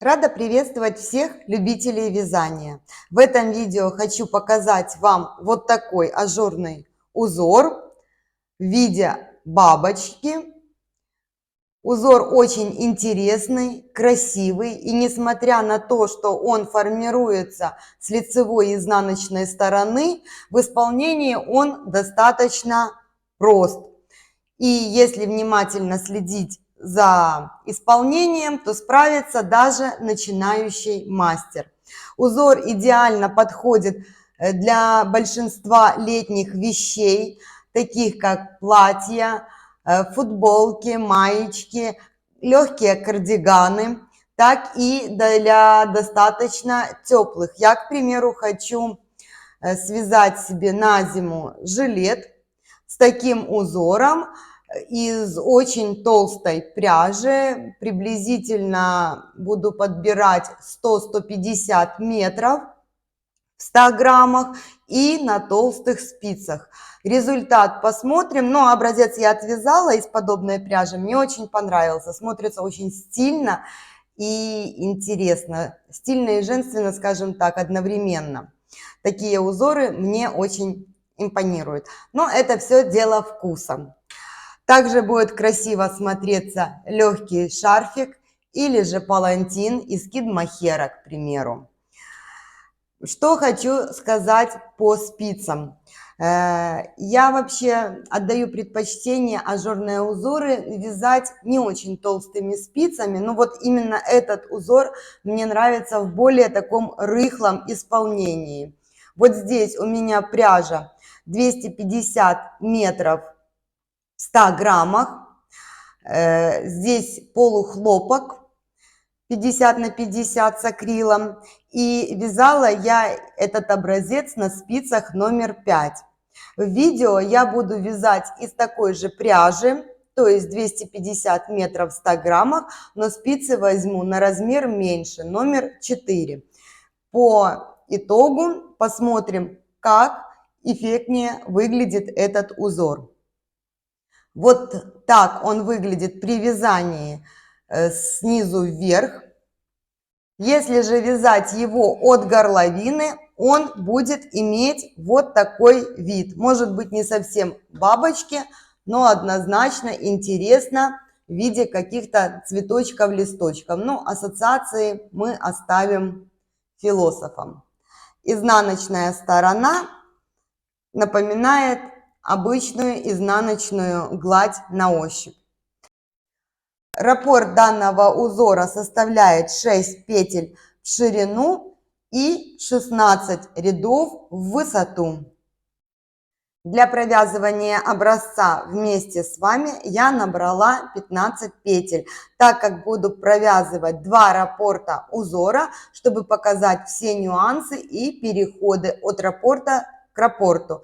Рада приветствовать всех любителей вязания. В этом видео хочу показать вам вот такой ажурный узор в виде бабочки. Узор очень интересный, красивый, и несмотря на то, что он формируется с лицевой и изнаночной стороны, в исполнении он достаточно прост. И если внимательно следить за исполнением, то справится даже начинающий мастер. Узор идеально подходит для большинства летних вещей, таких как платья, футболки, маечки, легкие кардиганы, так и для достаточно теплых. Я, к примеру, хочу связать себе на зиму жилет с таким узором из очень толстой пряжи. Приблизительно буду подбирать 100-150 метров в 100 граммах и на толстых спицах. Результат посмотрим. Но образец я отвязала из подобной пряжи. Мне очень понравился. Смотрится очень стильно и интересно. Стильно и женственно, скажем так, одновременно. Такие узоры мне очень импонируют. Но это все дело вкуса. Также будет красиво смотреться легкий шарфик или же палантин из кид-мохера, к примеру. Что хочу сказать по спицам. Я вообще отдаю предпочтение ажурные узоры вязать не очень толстыми спицами, но вот именно этот узор мне нравится в более таком рыхлом исполнении. Вот здесь у меня пряжа 250 метров в 100 граммах. Здесь полухлопок 50 на 50 с акрилом. И вязала я этот образец на спицах номер 5. В видео я буду вязать из такой же пряжи, то есть 250 метров в 100 граммах, но спицы возьму на размер меньше, номер 4. По итогу посмотрим, как эффектнее выглядит этот узор. Вот так он выглядит при вязании снизу вверх. Если же вязать его от горловины, он будет иметь вот такой вид. Может быть, не совсем бабочки, но однозначно интересно в виде каких-то цветочков, листочков. Ну, ассоциации мы оставим философам. Изнаночная сторона напоминает обычную изнаночную гладь на ощупь. Раппорт данного узора составляет 6 петель в ширину и 16 рядов в высоту. Для провязывания образца вместе с вами я набрала 15 петель, так как буду провязывать 2 раппорта узора, чтобы показать все нюансы и переходы от раппорта к раппорту.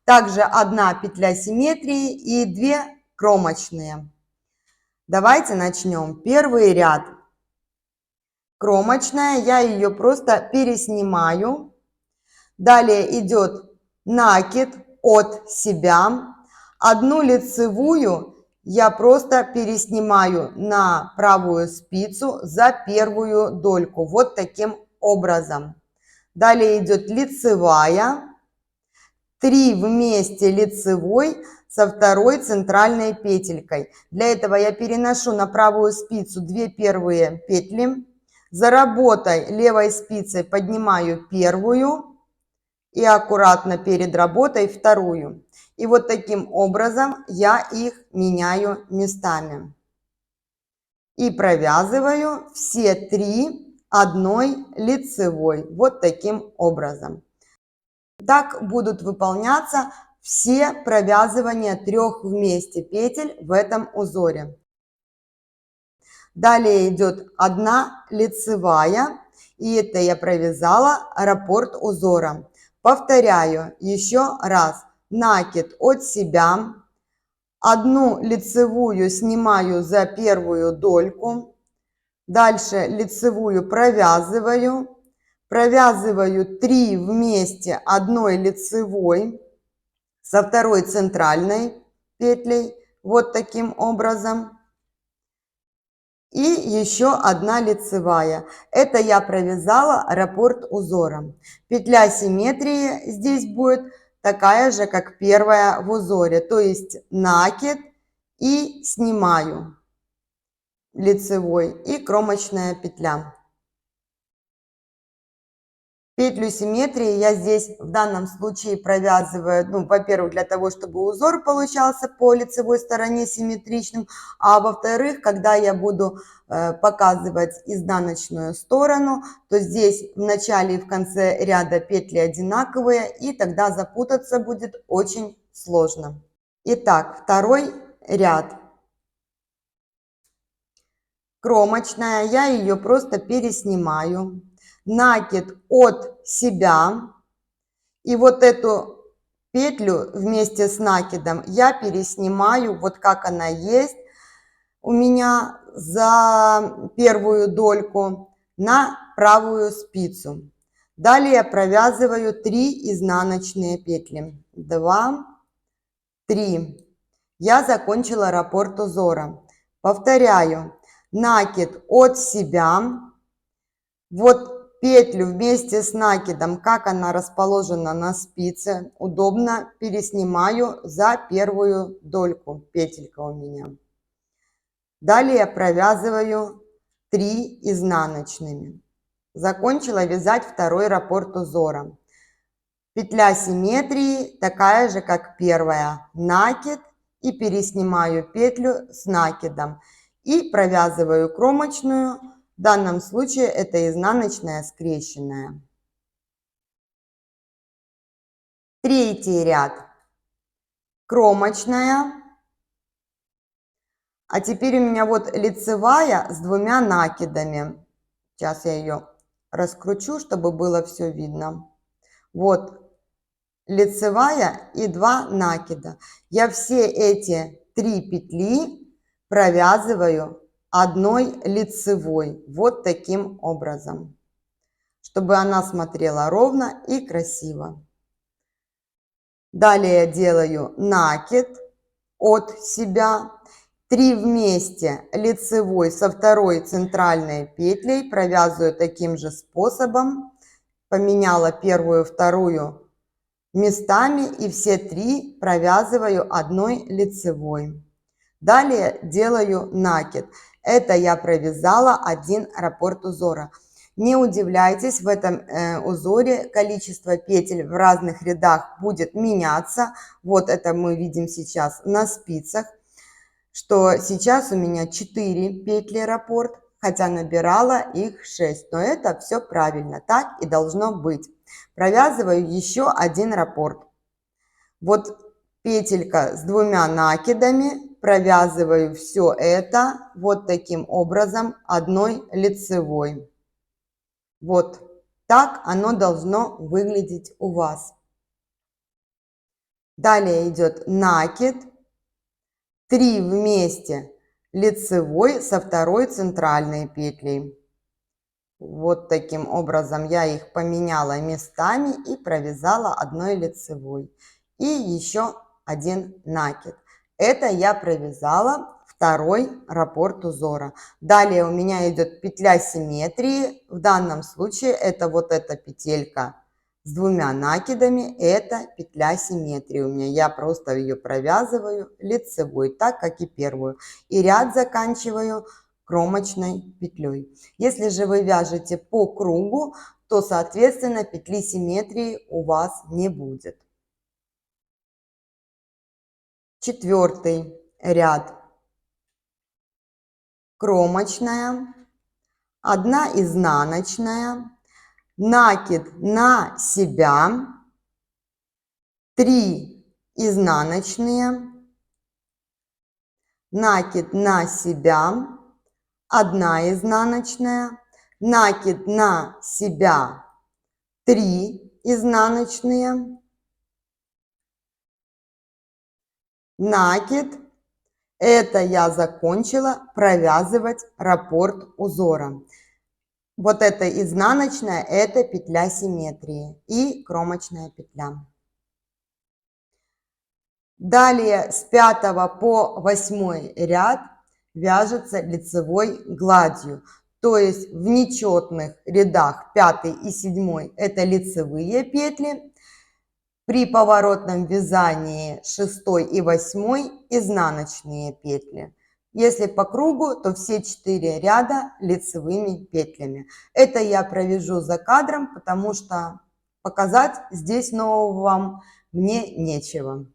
Также 1 петля симметрии и 2 кромочные. Давайте начнем. Первый ряд. Кромочная, я ее просто переснимаю. Далее идет накид от себя. Одну лицевую я просто переснимаю на правую спицу за первую дольку. Вот таким образом. Далее идет лицевая. 3 вместе лицевой со второй центральной петелькой. Для этого я переношу на правую спицу 2 первые петли. За работой левой спицей поднимаю первую и аккуратно перед работой вторую. И вот таким образом я их меняю местами. И провязываю все 3 одной лицевой. Вот таким образом. Так будут выполняться все провязывания 3 вместе петель в этом узоре. Далее идет 1 лицевая, и это я провязала раппорт узора. Повторяю еще раз. Накид от себя. 1 лицевую снимаю за первую дольку. Дальше лицевую провязываю. Провязываю 3 вместе одной лицевой со второй центральной петлей, вот таким образом. и еще одна лицевая. Это я провязала раппорт узором. Петля симметрии здесь будет такая же, как первая в узоре, то есть накид и снимаю лицевой и кромочная петля. Петлю симметрии я здесь в данном случае провязываю, ну, во-первых, для того, чтобы узор получался по лицевой стороне симметричным, а во-вторых, когда я буду показывать изнаночную сторону, то здесь в начале и в конце ряда петли одинаковые, и тогда запутаться будет очень сложно. Итак, второй ряд. Кромочная, я ее просто переснимаю. Накид от себя. И вот эту петлю вместе с накидом я переснимаю, вот как она есть у меня за первую дольку, на правую спицу. Далее провязываю 3 изнаночные петли. 2, 3. Я закончила раппорт узора. Повторяю, накид от себя. Вот петлю вместе с накидом, как она расположена на спице, удобно переснимаю за первую дольку, петелька у меня. Далее провязываю 3 изнаночными. Закончила вязать второй раппорт узора. Петля симметрии такая же, как первая, накид, и переснимаю петлю с накидом. И провязываю кромочную. В данном случае это изнаночная скрещенная. Третий ряд. Кромочная. А теперь у меня вот лицевая с 2 накидами. Сейчас я ее раскручу, чтобы было все видно. Вот лицевая и 2 накида. Я все эти 3 петли провязываю одной лицевой, вот таким образом, чтобы она смотрела ровно и красиво. Далее я делаю накид от себя, 3 вместе лицевой со второй центральной петлей провязываю таким же способом, поменяла первую, вторую местами и все 3 провязываю одной лицевой. Далее делаю накид. Это я провязала 1 раппорт узора. Не удивляйтесь, в этом узоре количество петель в разных рядах будет меняться. Вот это мы видим сейчас на спицах, что сейчас у меня 4 петли раппорт, хотя набирала их 6. Но это все правильно, так и должно быть. Провязываю еще 1 раппорт. Вот петелька с 2 накидами, провязываю все это вот таким образом одной лицевой. Вот так оно должно выглядеть у вас. Далее идет накид, 3 вместе лицевой со второй центральной петлей. Вот таким образом я их поменяла местами и провязала одной лицевой. И еще 1 накид. Это я провязала второй раппорт узора. Далее у меня идет петля симметрии. В данном случае это вот эта петелька с 2 накидами. Это петля симметрии у меня. Я просто ее провязываю лицевой, так как и первую. И ряд заканчиваю кромочной петлей. Если же вы вяжете по кругу, то, соответственно, петли симметрии у вас не будет. Четвертый ряд. Кромочная, 1 изнаночная, накид на себя, 3 изнаночные, накид на себя, 1 изнаночная, накид на себя, 3 изнаночные, накид. Это я закончила провязывать раппорт узора. Вот это изнаночная, это петля симметрии и кромочная петля. Далее с 5 по 8 ряд вяжется лицевой гладью. То есть в нечетных рядах 5 и 7 это лицевые петли, при поворотном вязании 6 и 8 изнаночные петли. Если по кругу, то все 4 ряда лицевыми петлями. Это я провяжу за кадром, потому что показать здесь нового вам мне нечего.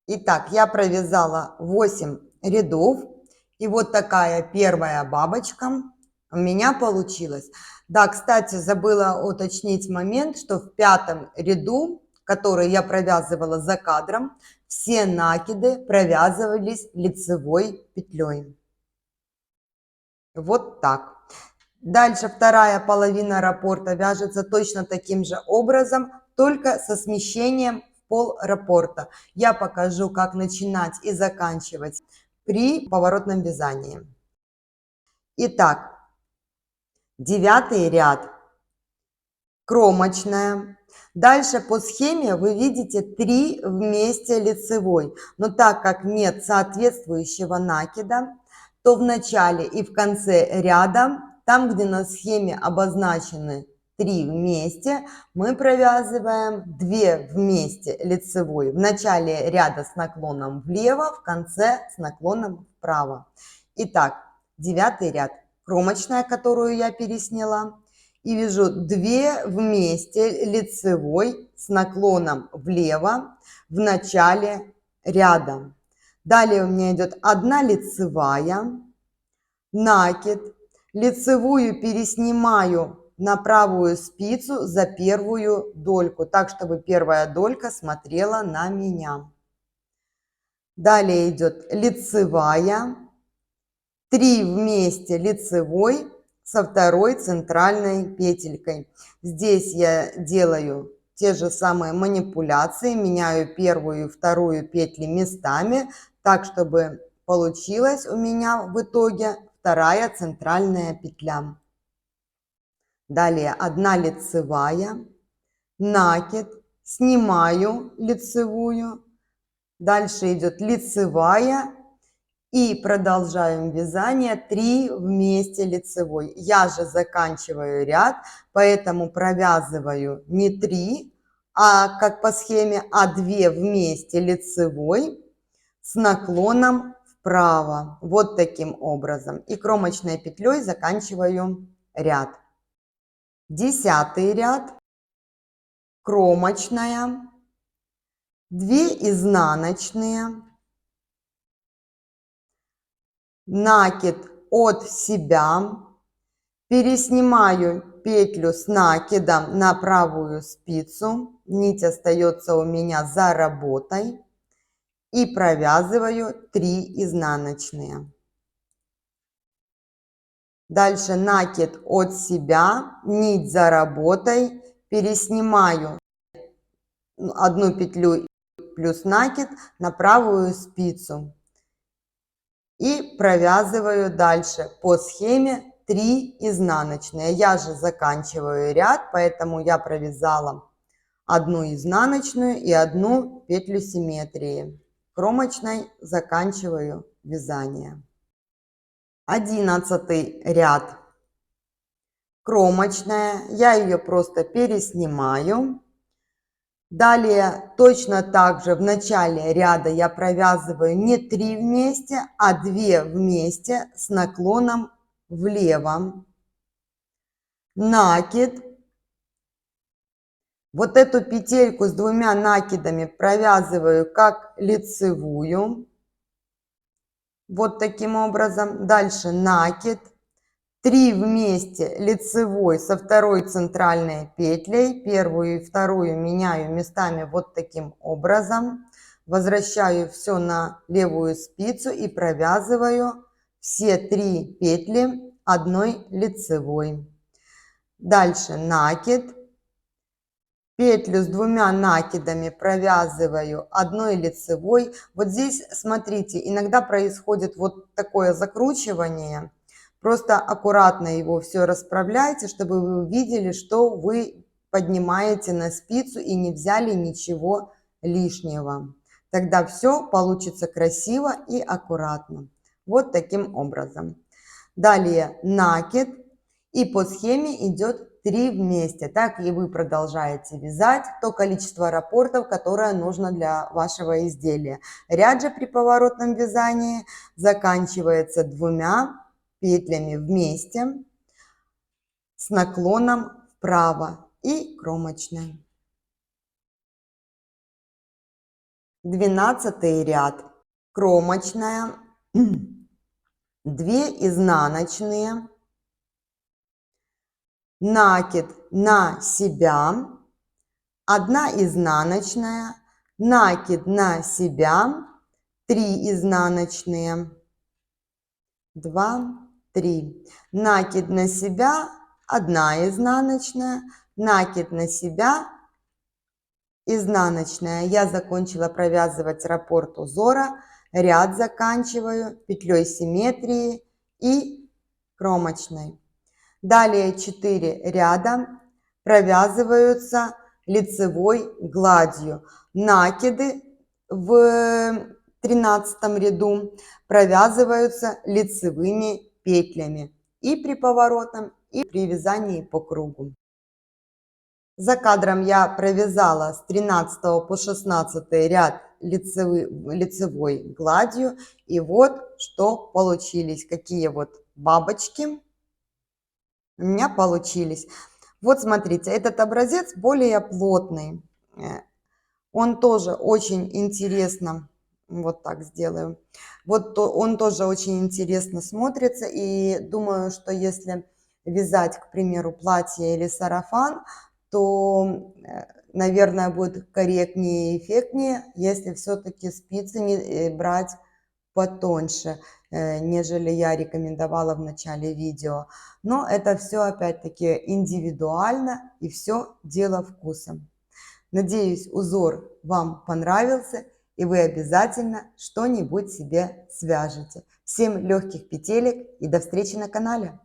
Итак, я провязала 8 рядов. И вот такая первая бабочка у меня получилась. Да, кстати, забыла уточнить момент, что в 5 ряду, который я провязывала за кадром, все накиды провязывались лицевой петлей. Вот так. Дальше вторая половина раппорта вяжется точно таким же образом, только со смещением в пол раппорта. Я покажу, как начинать и заканчивать при поворотном вязании. Итак, 9 ряд, кромочная. Дальше по схеме вы видите 3 вместе лицевой. Но так как нет соответствующего накида, то в начале и в конце ряда, там, где на схеме обозначены 3 вместе, мы провязываем 2 вместе лицевой. В начале ряда с наклоном влево, в конце с наклоном вправо. Итак, 9 ряд, кромочная, которую я пересняла. И вяжу 2 вместе лицевой с наклоном влево в начале ряда. Далее у меня идет 1 лицевая, накид, лицевую переснимаю на правую спицу за первую дольку, так, чтобы первая долька смотрела на меня. Далее идет лицевая, 3 вместе лицевой со второй центральной петелькой. Здесь я делаю те же самые манипуляции, меняю первую и вторую петли местами, так, чтобы получилась у меня в итоге вторая центральная петля. Далее 1 лицевая, накид, снимаю лицевую, дальше идет лицевая и продолжаем вязание 3 вместе лицевой. Я же заканчиваю ряд, поэтому провязываю не 3, а как по схеме, а 2 вместе лицевой с наклоном вправо. Вот таким образом. И кромочной петлей заканчиваю ряд. 10 ряд, кромочная, 2 изнаночные, накид от себя, переснимаю петлю с накидом на правую спицу, нить остается у меня за работой и провязываю 3 изнаночные. Дальше накид от себя, нить за работой, переснимаю 1 петлю плюс накид на правую спицу и провязываю дальше по схеме 3 изнаночные. Я же заканчиваю ряд, поэтому я провязала 1 изнаночную и 1 петлю симметрии. Кромочной заканчиваю вязание. 11 ряд, кромочная, я ее просто переснимаю. Далее точно так же в начале ряда я провязываю не 3 вместе, а 2 вместе с наклоном влево. Накид. Вот эту петельку с 2 накидами провязываю как лицевую. Вот таким образом. Дальше накид. 3 вместе лицевой со второй центральной петлей. Первую и вторую меняю местами вот таким образом. Возвращаю все на левую спицу и провязываю все 3 петли 1 лицевой. Дальше накид. Петлю с 2 накидами провязываю 1 лицевой. Вот здесь, смотрите, иногда происходит вот такое закручивание. Просто аккуратно его все расправляйте, чтобы вы увидели, что вы поднимаете на спицу и не взяли ничего лишнего. Тогда все получится красиво и аккуратно. Вот таким образом. Далее накид. И по схеме идет 3 вместе. Так и вы продолжаете вязать то количество раппортов, которое нужно для вашего изделия. Ряд же при поворотном вязании заканчивается 2 петлями вместе с наклоном вправо и кромочной. 12 ряд. Кромочная, 2 изнаночные, накид на себя, 1 изнаночная, накид на себя, 3 изнаночные, 2, 3, накид на себя, 1 изнаночная, накид на себя, изнаночная. Я закончила провязывать раппорт узора, ряд заканчиваю петлей симметрии и кромочной. Далее 4 ряда провязываются лицевой гладью. Накиды в 13 ряду провязываются лицевыми петлями и при поворотном, и при вязании по кругу. За кадром я провязала с 13 по 16 ряд лицевой гладью. И вот что получились, какие вот бабочки у меня получились. Вот смотрите, этот образец более плотный. Он тоже очень интересно, вот так сделаю. Вот он тоже очень интересно смотрится. И думаю, что если вязать, к примеру, платье или сарафан, то, наверное, будет корректнее и эффектнее, если все-таки спицы не брать потоньше, нежели я рекомендовала в начале видео. Но это все опять-таки индивидуально и все дело вкуса. Надеюсь, узор вам понравился и вы обязательно что-нибудь себе свяжете. Всем легких петелек и до встречи на канале!